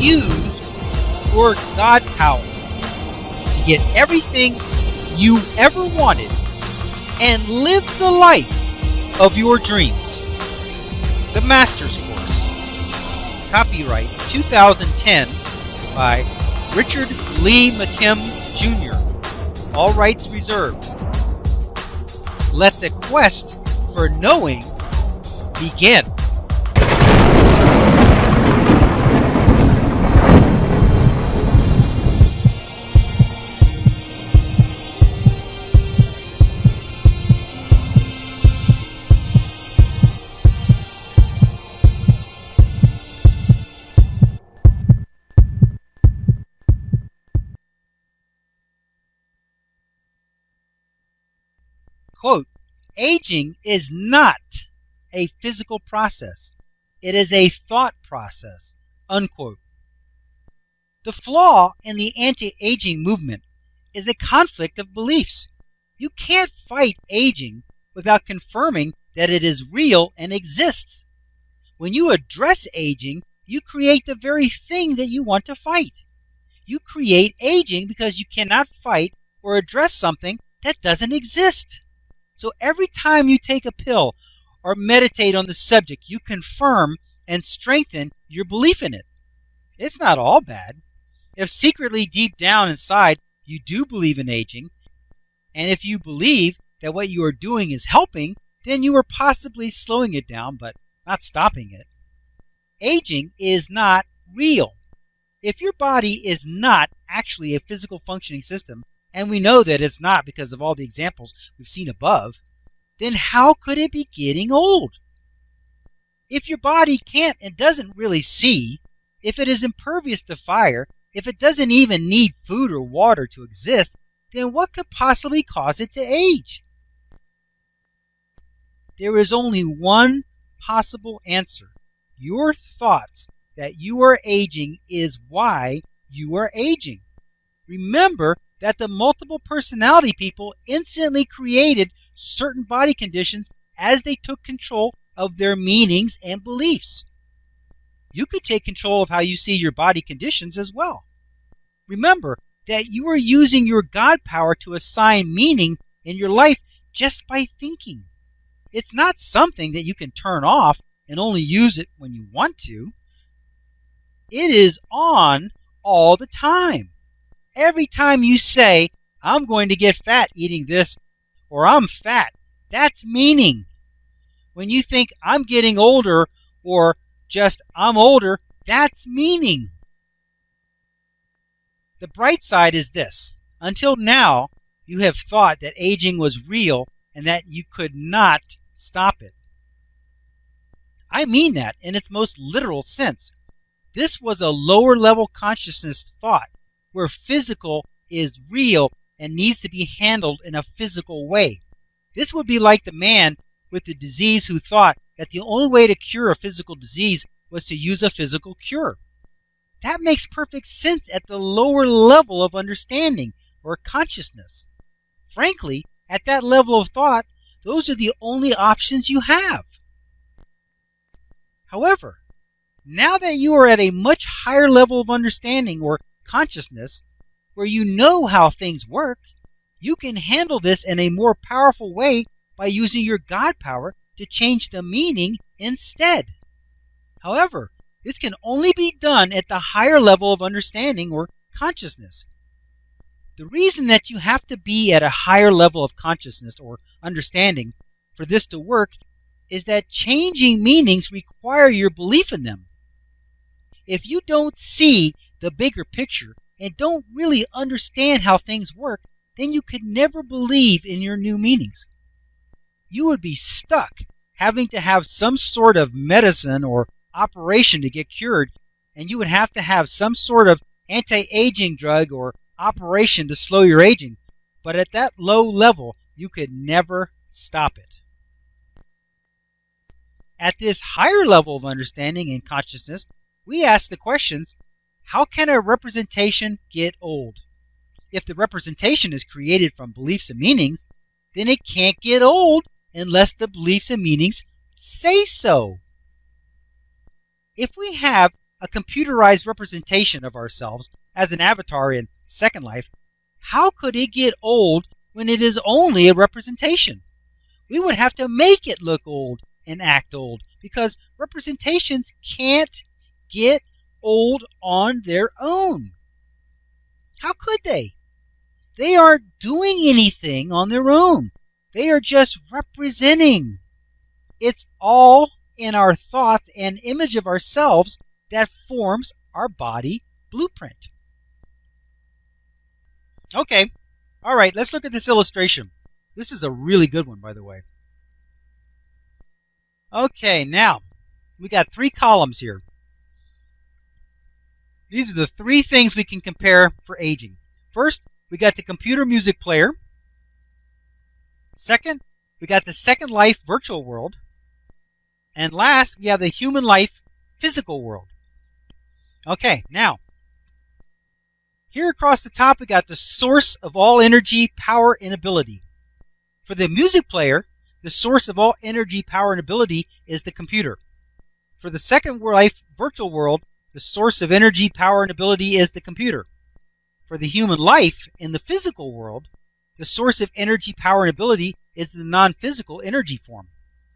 use your God power to get everything you ever wanted and live the life of your dreams. The Master's Course. Copyright 2010 by Richard Lee McKim Jr. All rights reserved. Let the quest for knowing begin. Quote, aging is not a physical process. It is a thought process. Unquote. The flaw in the anti-aging movement is a conflict of beliefs. You can't fight aging without confirming that it is real and exists. When you address aging, you create the very thing that you want to fight. You create aging because you cannot fight or address something that doesn't exist. So every time you take a pill or meditate on the subject, you confirm and strengthen your belief in it. It's not all bad. If secretly deep down inside you do believe in aging, and if you believe that what you are doing is helping, then you are possibly slowing it down, but not stopping it. Aging is not real. If your body is not actually a physical functioning system, and we know that it's not because of all the examples we've seen above, then how could it be getting old? If your body can't and doesn't really see, if it is impervious to fire, if it doesn't even need food or water to exist, then what could possibly cause it to age? There is only one possible answer. Your thoughts that you are aging is why you are aging. Remember that the multiple personality people instantly created certain body conditions as they took control of their meanings and beliefs. You could take control of how you see your body conditions as well. Remember that you are using your God power to assign meaning in your life just by thinking. It's not something that you can turn off and only use it when you want to. It is on all the time. Every time you say, I'm going to get fat eating this, or I'm fat, that's meaning. When you think I'm getting older, or just I'm older, that's meaning. The bright side is this. Until now, you have thought that aging was real and that you could not stop it. I mean that in its most literal sense. This was a lower level consciousness thought, where physical is real and needs to be handled in a physical way. This would be like the man with the disease who thought that the only way to cure a physical disease was to use a physical cure. That makes perfect sense at the lower level of understanding or consciousness. Frankly, at that level of thought, those are the only options you have. However, now that you are at a much higher level of understanding or consciousness, where you know how things work, you can handle this in a more powerful way by using your God power to change the meaning instead. However, this can only be done at the higher level of understanding or consciousness. The reason that you have to be at a higher level of consciousness or understanding for this to work is that changing meanings require your belief in them. If you don't see the bigger picture and don't really understand how things work, then you could never believe in your new meanings. You would be stuck having to have some sort of medicine or operation to get cured, and you would have to have some sort of anti-aging drug or operation to slow your aging. But at that low level, you could never stop it. At this higher level of understanding and consciousness, we ask the questions, how can a representation get old? If the representation is created from beliefs and meanings, then it can't get old unless the beliefs and meanings say so. If we have a computerized representation of ourselves as an avatar in Second Life, how could it get old when it is only a representation? We would have to make it look old and act old, because representations can't get old on their own. How could they? They aren't doing anything on their own. They are just representing. It's all in our thoughts and image of ourselves that forms our body blueprint. Okay, all right, let's look at this illustration. This is a really good one, by the way. Okay, now, we got 3 columns here. These are the 3 things we can compare for aging. First, we got the computer music player. Second, we got the Second Life virtual world. And last, we have the human life physical world. Okay, now, here across the top, we got the source of all energy, power, and ability. For the music player, the source of all energy, power, and ability is the computer. For the Second Life virtual world, the source of energy, power, and ability is the computer. For the human life in the physical world, the source of energy, power, and ability is the non-physical energy form.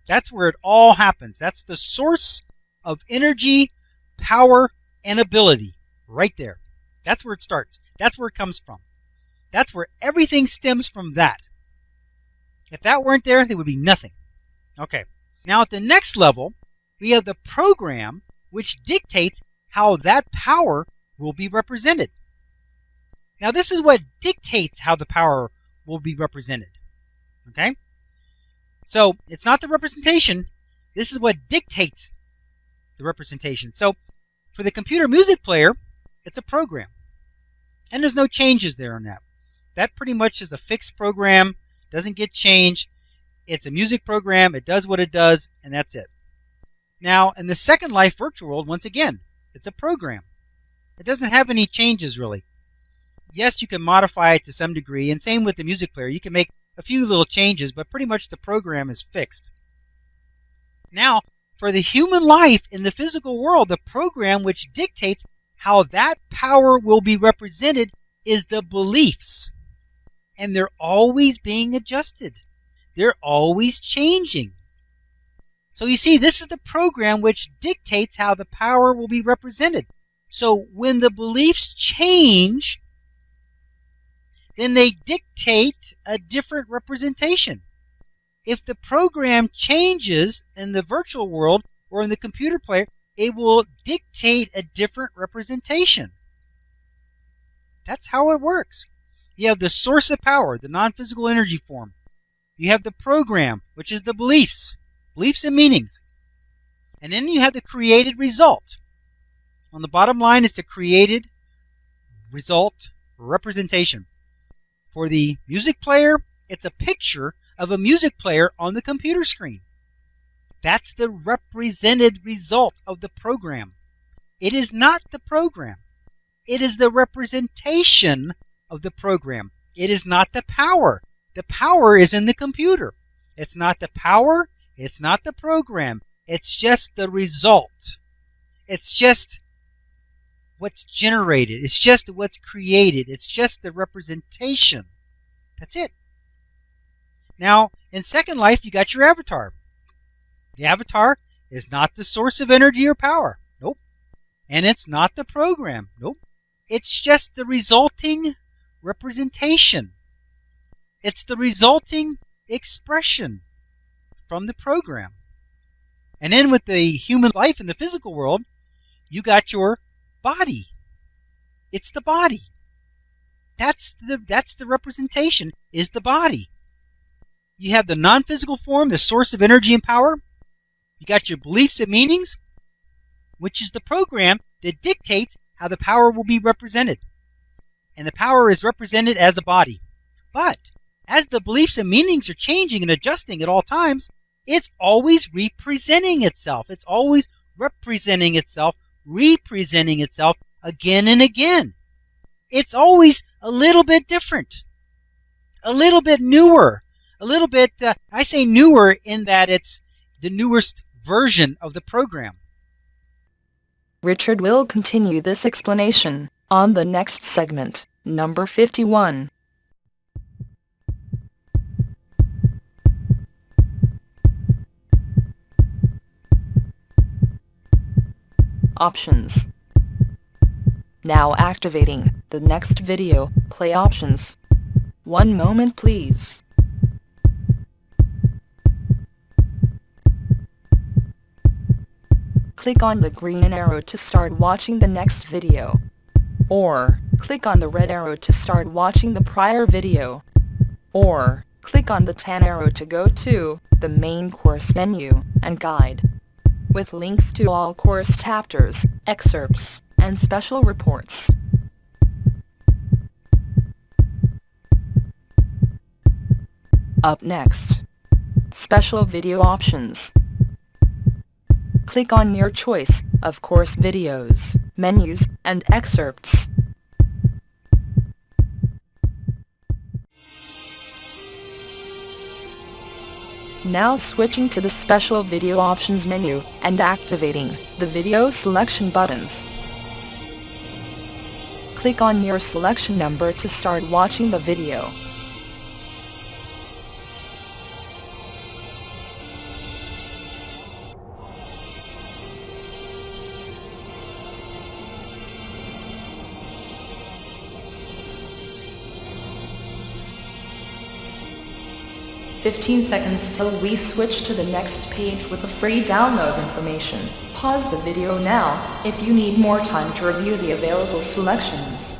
That's where it all happens. That's the source of energy, power, and ability right there. That's where it starts. That's where it comes from. That's where everything stems from that. If that weren't there, there would be nothing. Okay. Now at the next level, we have the program which dictates how that power will be represented. Now this is what dictates how the power will be represented. Okay? So it's not the representation. This is what dictates the representation. So for the computer music player, it's a program. And there's no changes there on that. That pretty much is a fixed program. Doesn't get changed. It's a music program. It does what it does, and that's it. Now, in the Second Life virtual world, once again, it's a program. It doesn't have any changes, really. Yes, you can modify it to some degree, and same with the music player. You can make a few little changes, but pretty much the program is fixed. Now, for the human life in the physical world, the program which dictates how that power will be represented is the beliefs. And they're always being adjusted. They're always changing. So you see, this is the program which dictates how the power will be represented. So when the beliefs change, then they dictate a different representation. If the program changes in the virtual world or in the computer player, it will dictate a different representation. That's how it works. You have the source of power, the non-physical energy form. You have the program, which is the beliefs and meanings. And then you have the created result. On the bottom line is the created result representation. For the music player, it's a picture of a music player on the computer screen. That's the represented result of the program. It is not the program. It is the representation of the program. It is not the power. The power is in the computer. It's not the power. It's not the program. It's just the result. It's just what's generated. It's just what's created. It's just the representation. That's it. Now, in Second Life, you got your avatar. The avatar is not the source of energy or power. Nope. And it's not the program. Nope. It's just the resulting representation. It's the resulting expression from the program. And then with the human life in the physical world, you got your body. It's the body. That's the representation, is the body. You have the non-physical form, the source of energy and power. You got your beliefs and meanings, which is the program that dictates how the power will be represented. And the power is represented as a body. But as the beliefs and meanings are changing and adjusting at all times, it's always representing itself. It's always representing itself again and again. It's always a little bit different, a little bit newer, a little bit, I say newer in that it's the newest version of the program. Richard will continue this explanation on the next segment, number 51. Options. Now activating the next video, play options. One moment please. Click on the green arrow to start watching the next video. Or, click on the red arrow to start watching the prior video. Or, click on the tan arrow to go to the main course menu and guide, with links to all course chapters, excerpts, and special reports. Up next, special video options. Click on your choice of course videos, menus, and excerpts. Now switching to the special video options menu and activating the video selection buttons. Click on your selection number to start watching the video. "15 seconds till we switch to the next page with the free download information. Pause the video now if you need more time to review the available selections."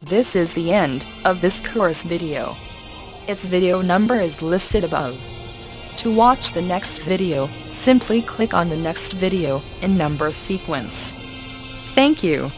This is the end of this course video. Its video number is listed above. To watch the next video, simply click on the next video in number sequence. Thank you.